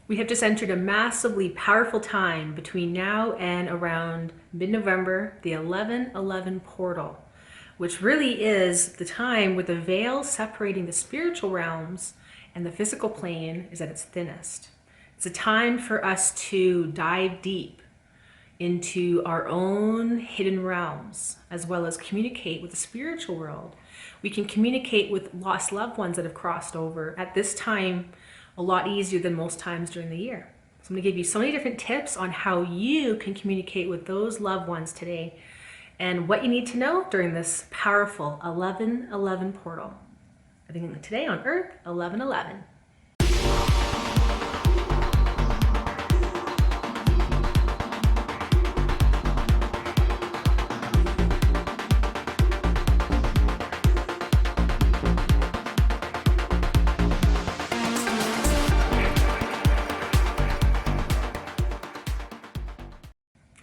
We have just entered a massively powerful time between now and around mid-November, the 1111 portal, which really is the time where the veil separating the spiritual realms and the physical plane is at its thinnest. It's a time for us to dive deep into our own hidden realms, as well as communicate with the spiritual world. We can communicate with lost loved ones that have crossed over at this time a lot easier than most times during the year. So I'm going to give you so many different tips on how you can communicate with those loved ones today and what you need to know during this powerful 1111 portal. I think today on Earth 1111.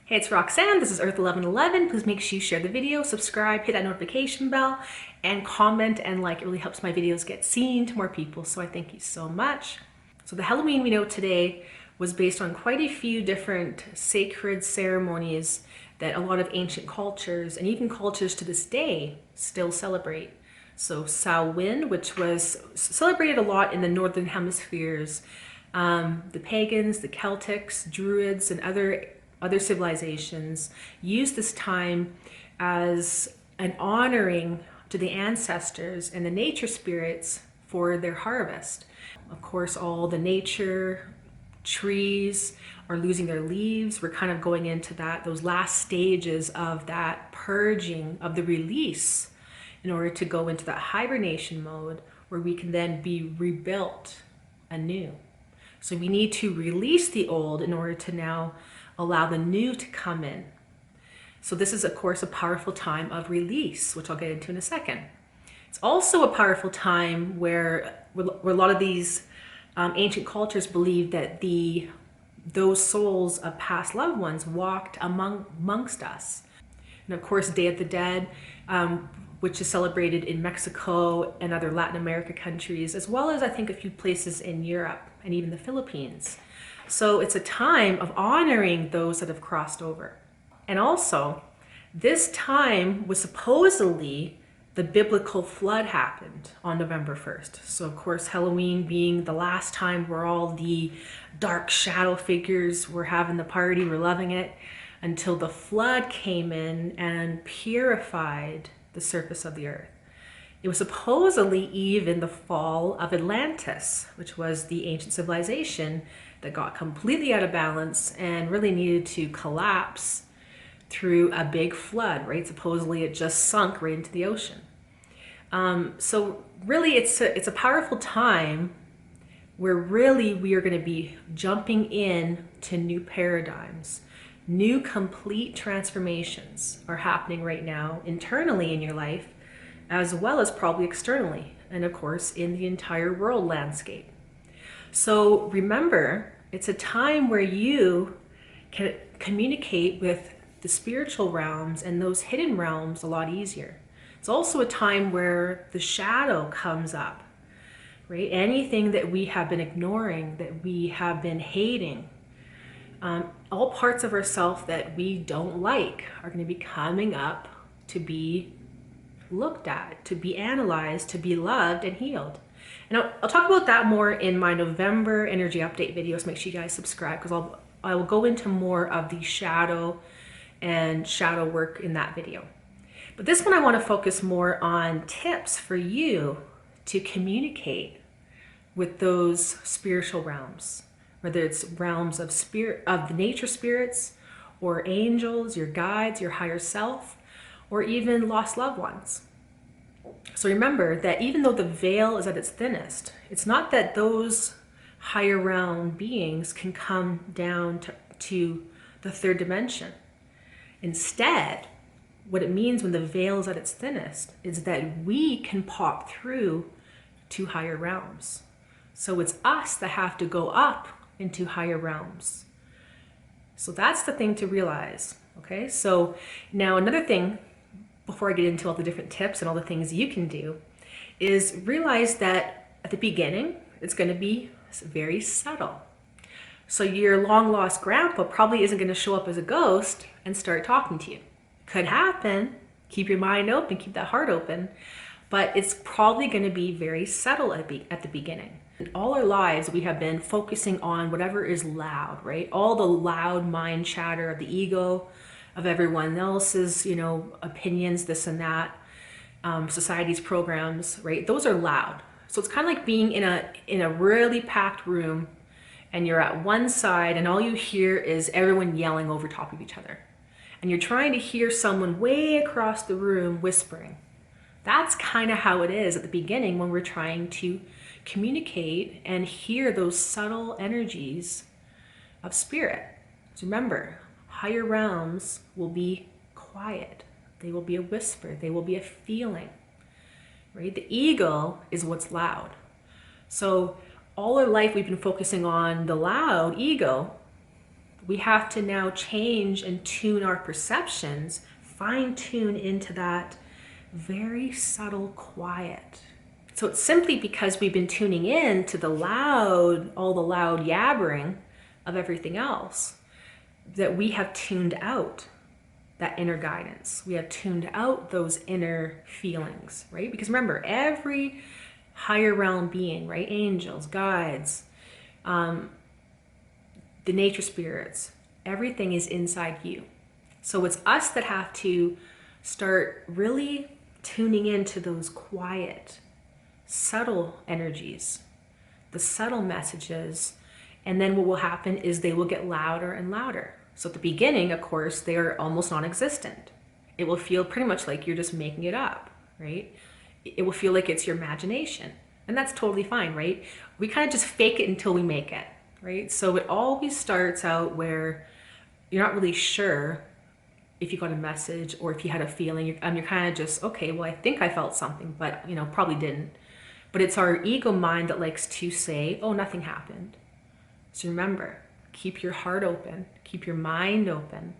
Hey, it's Roxanne. This is Earth 1111. Please make sure you share the video, subscribe, hit that notification bell, and comment and like. It really helps my videos get seen to more people, so I thank you so much. So the Halloween we know today was based on quite a few different sacred ceremonies that a lot of ancient cultures, and even cultures to this day, still celebrate. So Samhain, which was celebrated a lot in the northern hemispheres, the pagans, the Celtics, Druids, and other civilizations use this time as an honoring to the ancestors and the nature spirits for their harvest. Of course, all the nature trees are losing their leaves. We're kind of going into those last stages of that purging of the release in order to go into that hibernation mode where we can then be rebuilt anew. So we need to release the old in order to now allow the new to come in. So this is, of course, a powerful time of release, which I'll get into in a second. It's also a powerful time where a lot of these ancient cultures believe that those souls of past loved ones walked amongst us. And of course, Day of the Dead, which is celebrated in Mexico and other Latin America countries, as well as I think a few places in Europe and even the Philippines. So it's a time of honoring those that have crossed over. And also, this time was supposedly the biblical flood happened on November 1st. So of course, Halloween being the last time where all the dark shadow figures were having the party, we're loving it, until the flood came in and purified the surface of the earth. It was supposedly even the fall of Atlantis, which was the ancient civilization that got completely out of balance and really needed to collapse through a big flood, right? Supposedly it just sunk right into the ocean. So really it's a powerful time where really we are going to be jumping in to new paradigms. New complete transformations are happening right now internally in your life, as well as probably externally, and of course in the entire world landscape. So remember, it's a time where you can communicate with the spiritual realms and those hidden realms a lot easier. It's also a time where the shadow comes up, right? Anything that we have been ignoring, that we have been hating, all parts of ourselves that we don't like are going to be coming up to be looked at, to be analyzed, to be loved and healed. And I'll talk about that more in my November energy update videos. Make sure you guys subscribe, because I will go into more of the shadow and shadow work in that video. But this one I want to focus more on tips for you to communicate with those spiritual realms, whether it's realms of the nature spirits, or angels, your guides, your higher self, or even lost loved ones. So remember that even though the veil is at its thinnest, it's not that those higher realm beings can come down to the third dimension. Instead, what it means when the veil is at its thinnest is that we can pop through to higher realms. So it's us that have to go up into higher realms. So that's the thing to realize, okay? So now another thing, before I get into all the different tips and all the things you can do, is realize that at the beginning, it's going to be very subtle. So your long lost grandpa probably isn't going to show up as a ghost and start talking to you. Could happen. Keep your mind open, keep that heart open, but it's probably going to be very subtle at the beginning. In all our lives, we have been focusing on whatever is loud, right? All the loud mind chatter of the ego, of everyone else's, you know, opinions, this and that, society's programs, right? Those are loud. So it's kind of like being in a really packed room, and you're at one side and all you hear is everyone yelling over top of each other. And you're trying to hear someone way across the room whispering. That's kind of how it is at the beginning when we're trying to communicate and hear those subtle energies of spirit. So remember, higher realms will be quiet. They will be a whisper. They will be a feeling, right? The ego is what's loud. So all our life we've been focusing on the loud ego. We have to now change and tune our perceptions, fine tune into that very subtle quiet. So it's simply because we've been tuning in to the loud, all the loud yabbering of everything else, that we have tuned out that inner guidance. We have tuned out those inner feelings, right? Because remember, every higher realm being, right? Angels, guides, the nature spirits, everything is inside you. So it's us that have to start really tuning into those quiet, subtle energies, the subtle messages, and then what will happen is they will get louder and louder. So at the beginning, of course, they are almost non-existent. It will feel pretty much like you're just making it up, right? It will feel like it's your imagination, and that's totally fine, right? We kind of just fake it until we make it. Right? So it always starts out where you're not really sure if you got a message or if you had a feeling. You're kind of just, okay, well, I think I felt something, but you know, probably didn't. But it's our ego mind that likes to say, oh, nothing happened. So remember, keep your heart open, keep your mind open,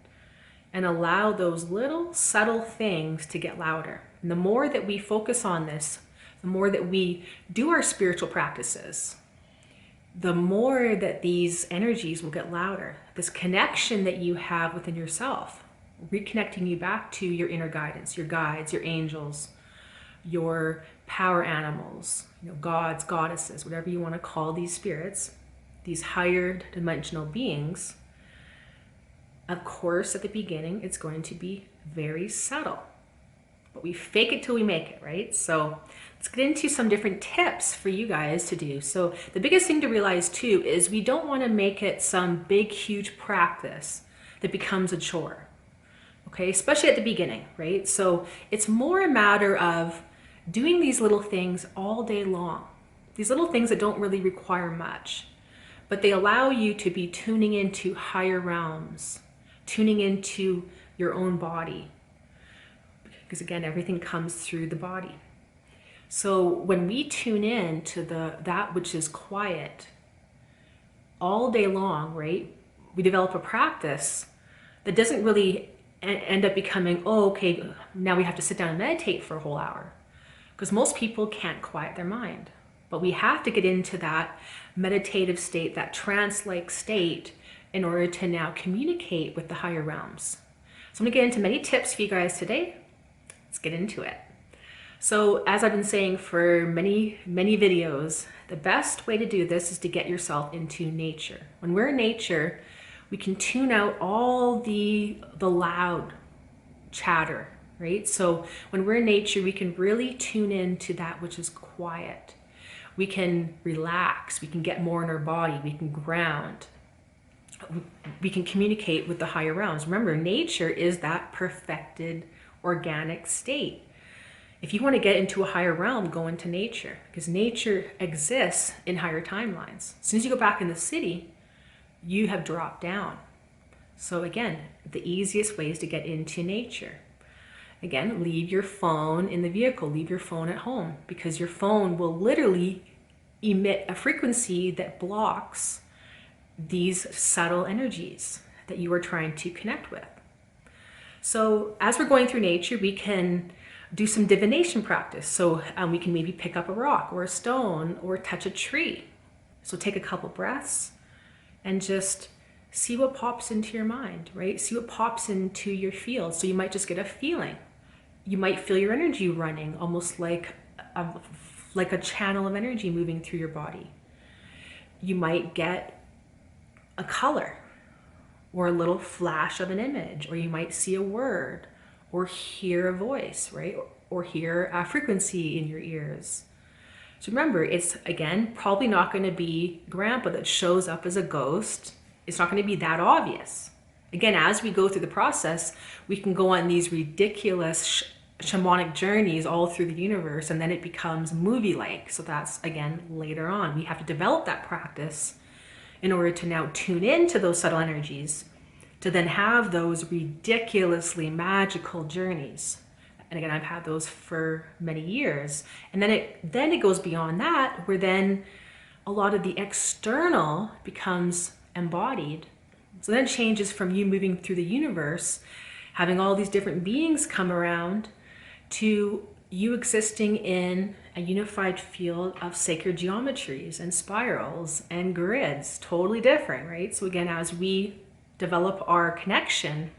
and allow those little subtle things to get louder. And the more that we focus on this, the more that we do our spiritual practices, the more that these energies will get louder. This connection that you have within yourself, reconnecting you back to your inner guidance, your guides, your angels, your power animals, you know, gods, goddesses, whatever you want to call these spirits, these higher dimensional beings. Of course, at the beginning, it's going to be very subtle, but we fake it till we make it, right? So let's get into some different tips for you guys to do. So the biggest thing to realize too is we don't want to make it some big, huge practice that becomes a chore, okay? Especially at the beginning, right? So it's more a matter of doing these little things all day long. These little things that don't really require much, but they allow you to be tuning into higher realms, tuning into your own body. Because again, everything comes through the body. So when we tune in to that which is quiet all day long, right? We develop a practice that doesn't really end up becoming, oh, okay, now we have to sit down and meditate for a whole hour. Because most people can't quiet their mind. But we have to get into that meditative state, that trance-like state, in order to now communicate with the higher realms. So I'm gonna get into many tips for you guys today. Let's get into it. So as I've been saying for many videos, the best way to do this is to get yourself into nature. When we're in nature, we can tune out all the loud chatter, right? So when we're in nature, we can really tune in to that which is quiet. We can relax, we can get more in our body, we can ground. We can communicate with the higher realms. Remember, nature is that perfected organic state. If you want to get into a higher realm, go into nature, because nature exists in higher timelines. As soon as you go back in the city, you have dropped down. So again, the easiest way is to get into nature. Again, leave your phone in the vehicle, leave your phone at home, because your phone will literally emit a frequency that blocks these subtle energies that you are trying to connect with. So as we're going through nature, we can do some divination practice. So we can maybe pick up a rock or a stone or touch a tree. So take a couple breaths and just see what pops into your mind, right? See what pops into your field. So you might just get a feeling. You might feel your energy running, almost like a channel of energy moving through your body. You might get a color or a little flash of an image, or you might see a word or hear a voice, right? Or hear a frequency in your ears. So remember, it's, again, probably not going to be grandpa that shows up as a ghost. It's not going to be that obvious. Again, as we go through the process, we can go on these ridiculous shamanic journeys all through the universe, and then it becomes movie-like. So that's, again, later on. We have to develop that practice in order to now tune into those subtle energies, to then have those ridiculously magical journeys. And again, I've had those for many years. And then it goes beyond that, where then a lot of the external becomes embodied. So then it changes from you moving through the universe, having all these different beings come around, to you existing in a unified field of sacred geometries and spirals and grids, totally different, right? So again, as we develop our connection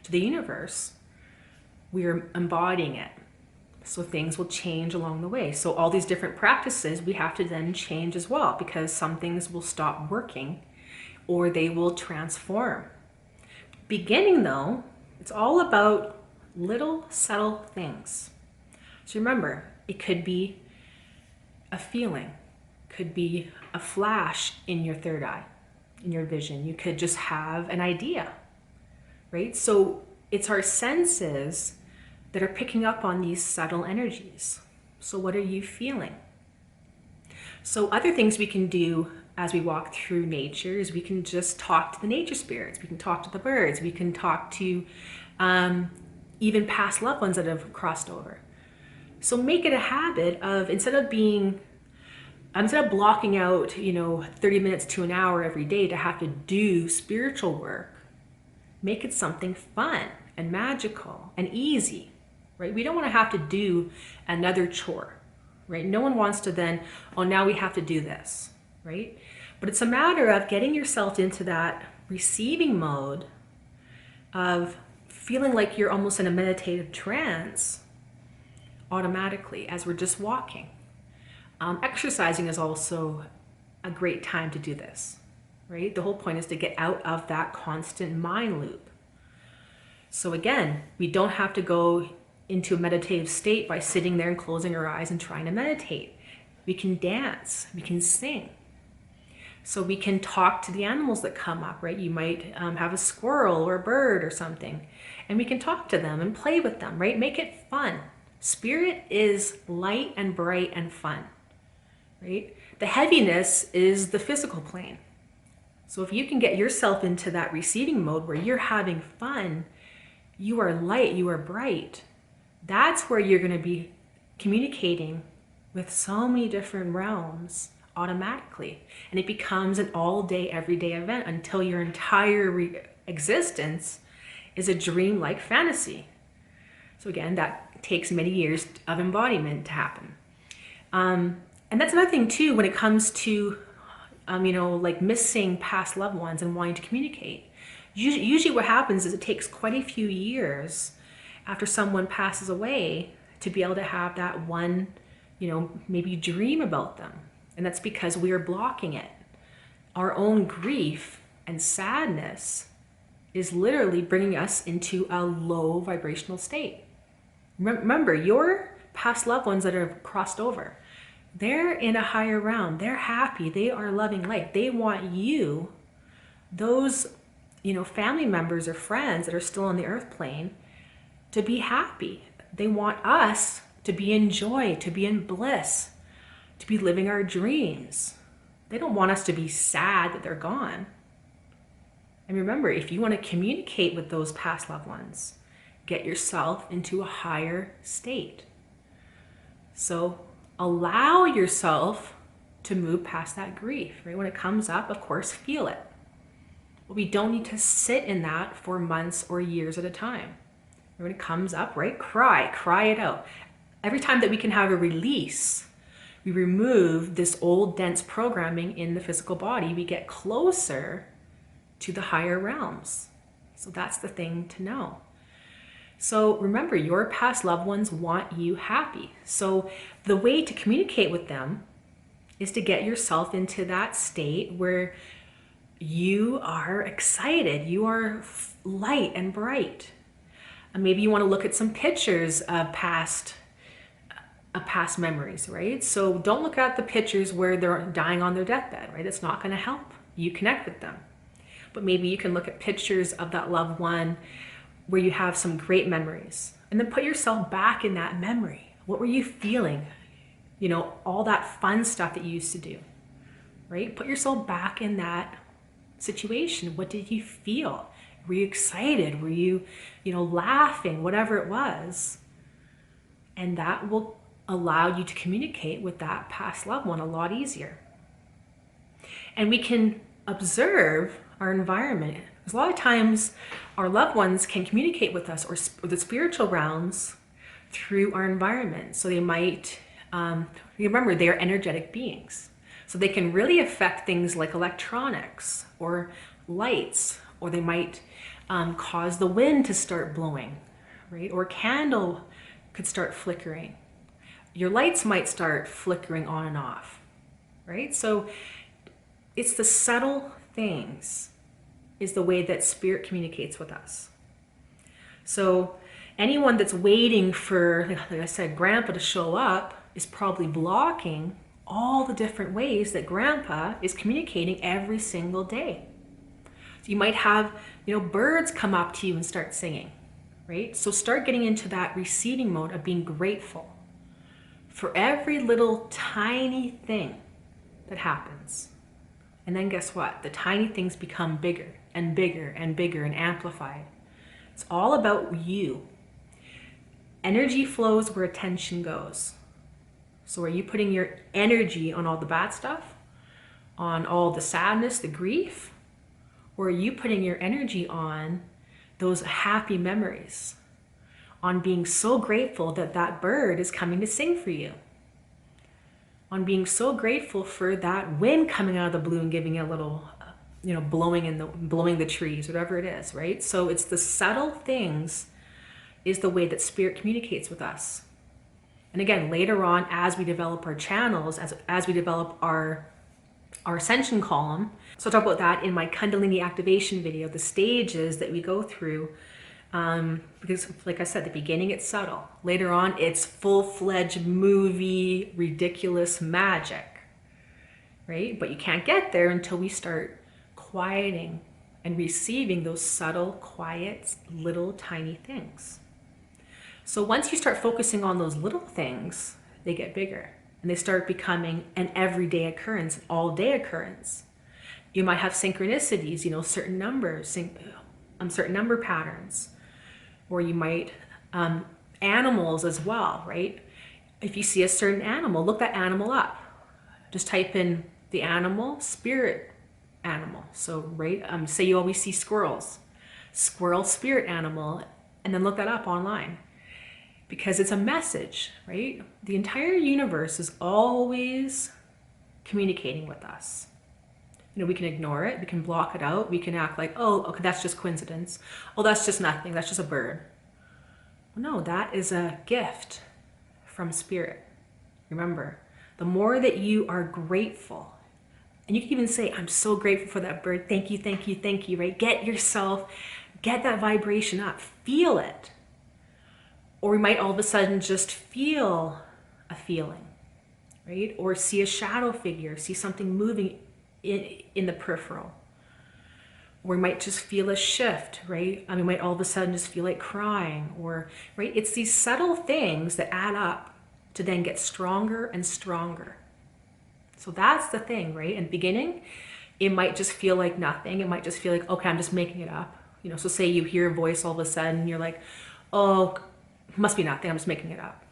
to the universe, we are embodying it. So things will change along the way. So all these different practices, we have to then change as well, because some things will stop working or they will transform. Beginning though, it's all about little subtle things. So remember, it could be a feeling, could be a flash in your third eye, in your vision. You could just have an idea, right? So it's our senses that are picking up on these subtle energies. So what are you feeling? So other things we can do as we walk through nature is we can just talk to the nature spirits. We can talk to the birds. We can talk to even past loved ones that have crossed over. So make it a habit of, instead of blocking out, 30 minutes to an hour every day to have to do spiritual work, make it something fun and magical and easy, right? We don't want to have to do another chore, right? No one wants to then, oh, now we have to do this, right? But it's a matter of getting yourself into that receiving mode of feeling like you're almost in a meditative trance automatically as we're just walking. Exercising is also a great time to do this, right? The whole point is to get out of that constant mind loop. So again, we don't have to go into a meditative state by sitting there and closing our eyes and trying to meditate. We can dance, we can sing. So we can talk to the animals that come up, right? You might have a squirrel or a bird or something, and we can talk to them and play with them, right? Make it fun. Spirit is light and bright and fun, right? The heaviness is the physical plane. So if you can get yourself into that receiving mode where you're having fun, you are light, you are bright, that's where you're going to be communicating with so many different realms automatically. And it becomes an all-day, everyday event until your entire existence is a dream-like fantasy. So again, that takes many years of embodiment to happen. And that's another thing too, when it comes to, like missing past loved ones and wanting to communicate. Usually what happens is it takes quite a few years after someone passes away to be able to have that one, maybe dream about them. And that's because we are blocking it. Our own grief and sadness is literally bringing us into a low vibrational state. Remember, your past loved ones that have crossed over, they're in a higher realm. They're happy. They are loving life. They want you, those, family members or friends that are still on the earth plane, to be happy. They want us to be in joy, to be in bliss, to be living our dreams. They don't want us to be sad that they're gone. And remember, if you want to communicate with those past loved ones, get yourself into a higher state. So allow yourself to move past that grief, right? When it comes up, of course, feel it. But we don't need to sit in that for months or years at a time. When it comes up, right? Cry it out. Every time that we can have a release, we remove this old dense programming in the physical body, we get closer to the higher realms. So that's the thing to know. So remember, your past loved ones want you happy. So the way to communicate with them is to get yourself into that state where you are excited, you are light and bright. And maybe you want to look at some pictures of past memories, right? So don't look at the pictures where they're dying on their deathbed, right? It's not going to help you connect with them. But maybe you can look at pictures of that loved one where you have some great memories, and then put yourself back in that memory. What were you feeling? You know, all that fun stuff that you used to do, right? Put yourself back in that situation. What did you feel? Were you excited? Were you, laughing? Whatever it was. And that will allow you to communicate with that past loved one a lot easier. And we can observe our environment. Because a lot of times our loved ones can communicate with us or the spiritual realms through our environment. So they might, remember, they're energetic beings. So they can really affect things like electronics or lights, or they might cause the wind to start blowing, right? Or a candle could start flickering. Your lights might start flickering on and off, right? So it's the subtle things is the way that spirit communicates with us. So anyone that's waiting for, like I said, Grandpa to show up is probably blocking all the different ways that Grandpa is communicating every single day. So you might have, birds come up to you and start singing, right? So start getting into that receiving mode of being grateful for every little tiny thing that happens. And then guess what? The tiny things become bigger and bigger and bigger and amplified. It's all about you. Energy flows where attention goes. So are you putting your energy on all the bad stuff? On all the sadness, the grief? Or are you putting your energy on those happy memories? On being so grateful that that bird is coming to sing for you? On being so grateful for that wind coming out of the blue and giving a little, blowing the trees, whatever it is, right? So it's the subtle things is the way that spirit communicates with us. And again, later on, as we develop our channels, as we develop our ascension column, so I'll talk about that in my Kundalini activation video, the stages that we go through. Because like I said, the beginning, it's subtle. Later on, it's full-fledged movie, ridiculous magic, right? But you can't get there until we start quieting and receiving those subtle, quiet, little tiny things. So once you start focusing on those little things, they get bigger and they start becoming an everyday occurrence, all-day occurrence. You might have synchronicities, certain numbers, certain number patterns. Or you might, animals as well, right? If you see a certain animal, look that animal up. Just type in the animal, spirit animal. So, right, say you always see squirrels. Squirrel, spirit animal, and then look that up online. Because it's a message, right? The entire universe is always communicating with us. We can ignore it, we can block it out, we can act like, oh, okay, that's just coincidence. Oh, that's just nothing, that's just a bird. No, that is a gift from spirit. Remember, the more that you are grateful, and you can even say, I'm so grateful for that bird, thank you, thank you, thank you, right? Get that vibration up, feel it. Or we might all of a sudden just feel a feeling, right? Or see a shadow figure, see something moving in the peripheral. Or we might just feel a shift, right? We might all of a sudden just feel like crying, or, right? It's these subtle things that add up to then get stronger and stronger. So that's the thing, right? In the beginning, it might just feel like nothing. It might just feel like, okay, I'm just making it up. So say you hear a voice all of a sudden, you're like, oh, must be nothing, I'm just making it up.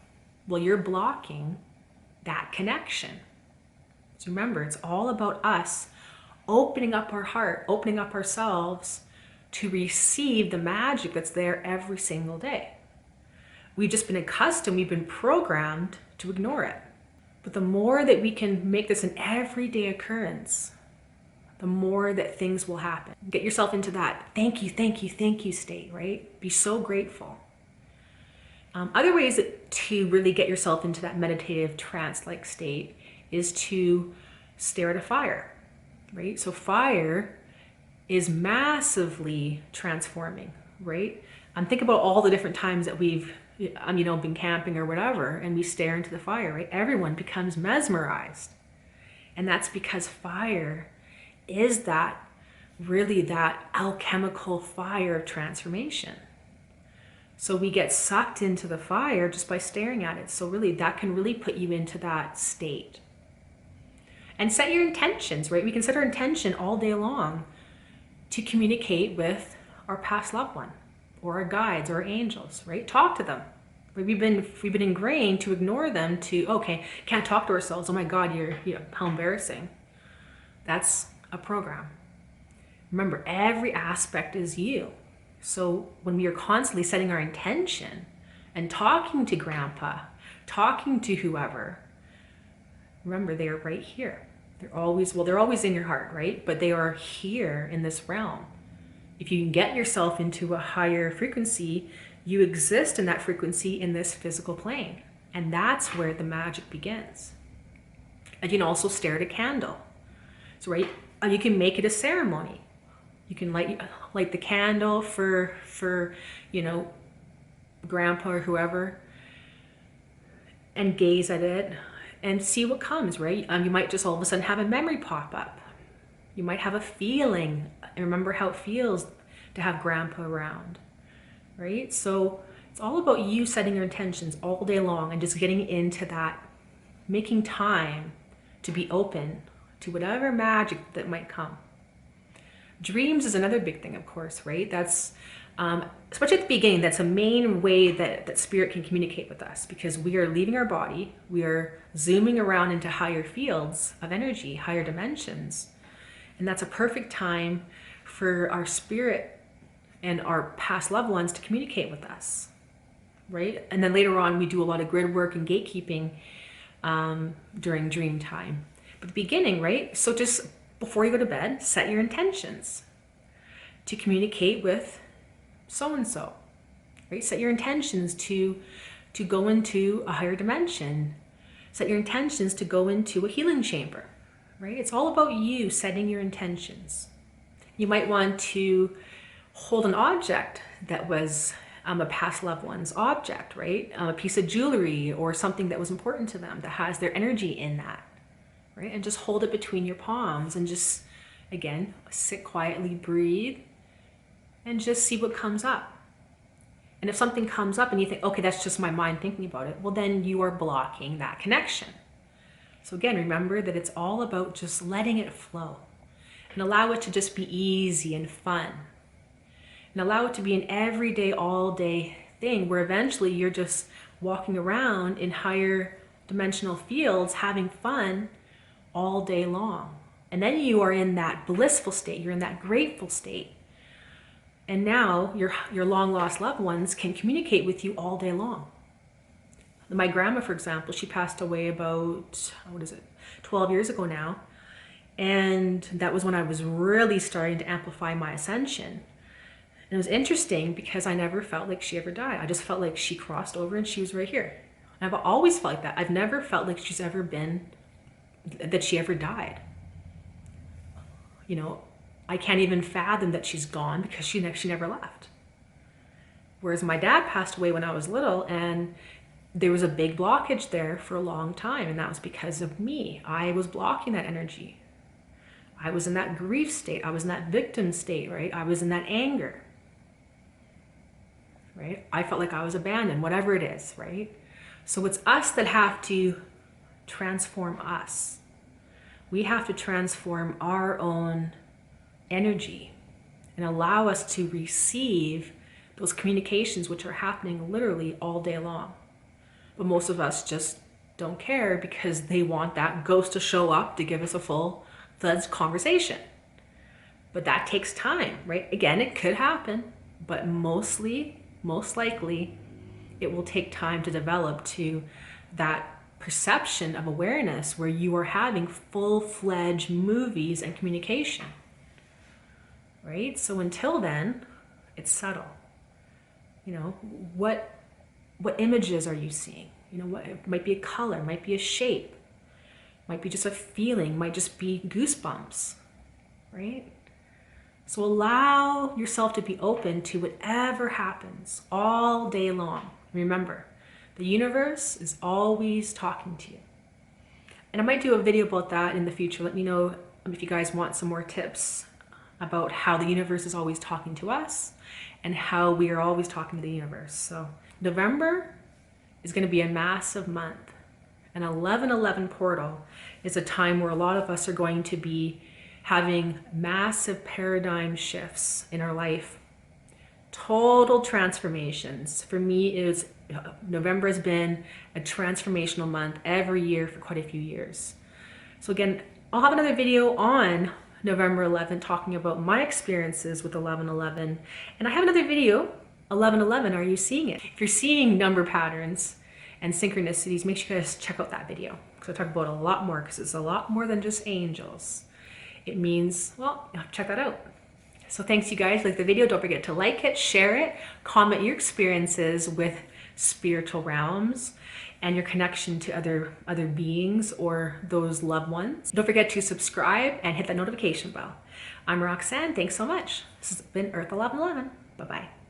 Well, you're blocking that connection. So remember, it's all about us opening up our heart, opening up ourselves to receive the magic that's there every single day. We've just been accustomed, we've been programmed to ignore it. But the more that we can make this an everyday occurrence, the more that things will happen. Get yourself into that thank you, thank you, thank you state, right? Be so grateful. Other ways to really get yourself into that meditative trance-like state is to stare at a fire, right? So fire is massively transforming, right? Think about all the different times that we've been camping or whatever, and we stare into the fire, right? Everyone becomes mesmerized. And that's because fire is really that alchemical fire of transformation. So we get sucked into the fire just by staring at it. So really that can really put you into that state. And set your intentions, right? We can set our intention all day long to communicate with our past loved one or our guides or our angels, right? Talk to them. We've been ingrained to ignore them, to, okay, can't talk to ourselves. Oh my God, how embarrassing. That's a program. Remember, every aspect is you. So when we are constantly setting our intention and talking to grandpa, talking to whoever, remember they are right here. They're always in your heart, right? But they are here in this realm. If you can get yourself into a higher frequency, you exist in that frequency in this physical plane. And that's where the magic begins. And you can also stare at a candle. So, right, you can make it a ceremony. You can light the candle for grandpa or whoever, and gaze at it and see what comes, right? You might just all of a sudden have a memory pop up. You might have a feeling and remember how it feels to have grandpa around, right? So it's all about you setting your intentions all day long and just getting into that, making time to be open to whatever magic that might come. Dreams is another big thing, of course, right? That's, especially at the beginning, that's a main way that spirit can communicate with us, because we are leaving our body, we are zooming around into higher fields of energy, higher dimensions. And that's a perfect time for our spirit and our past loved ones to communicate with us, right? And then later on, we do a lot of grid work and gatekeeping during dream time. But the beginning, right? So just before you go to bed, set your intentions to communicate with so-and-so, right? Set your intentions to go into a higher dimension. Set your intentions to go into a healing chamber, right? It's all about you setting your intentions. You might want to hold an object that was a past loved one's object, right? A piece of jewelry or something that was important to them that has their energy in that. Right? And just hold it between your palms and just, again, sit quietly, breathe, and just see what comes up. And if something comes up and you think, okay, that's just my mind thinking about it, well, then you are blocking that connection. So again, remember that it's all about just letting it flow and allow it to just be easy and fun. And allow it to be an everyday, all day thing where eventually you're just walking around in higher dimensional fields, having fun all day long. And then you are in that blissful state, you're in that grateful state. And now your long lost loved ones can communicate with you all day long. My grandma, for example, she passed away about, 12 years ago now. And that was when I was really starting to amplify my ascension. And it was interesting because I never felt like she ever died. I just felt like she crossed over and she was right here. And I've always felt like that. I've never felt like that she ever died. I can't even fathom that she's gone because she never left. Whereas my dad passed away when I was little, and there was a big blockage there for a long time, and that was because of me. I was blocking that energy. I was in that grief state. I was in that victim state, right? I was in that anger, right? I felt like I was abandoned, whatever it is, right? So it's us that have to transform us. We have to transform our own energy and allow us to receive those communications which are happening literally all day long. But most of us just don't care because they want that ghost to show up to give us a full-fledged conversation. But that takes time, right? Again, it could happen, but most likely, it will take time to develop to that perception of awareness where you are having full-fledged movies and communication, right? So until then, it's subtle. You know, what images are you seeing? You know, what it might be a color, might be a shape, might be just a feeling, might just be goosebumps, right? So allow yourself to be open to whatever happens all day long. Remember, the universe is always talking to you. And I might do a video about that in the future. Let me know if you guys want some more tips about how the universe is always talking to us and how we are always talking to the universe. So November is going to be a massive month. An 1111 portal is a time where a lot of us are going to be having massive paradigm shifts in our life. Total transformations. For me, November has been a transformational month every year for quite a few years. So again, I'll have another video on November 11th talking about my experiences with 1111. And I have another video, 1111, are you seeing it? If you're seeing number patterns and synchronicities, make sure you guys check out that video, because I talk about a lot more, because it's a lot more than just angels. It means, well, check that out. So thanks you guys. Like the video, don't forget to like it, share it, comment your experiences with spiritual realms and your connection to other beings or those loved ones. Don't forget to subscribe and hit that notification bell. I'm Roxanne. Thanks so much. This has been EARTH1111. Bye-bye.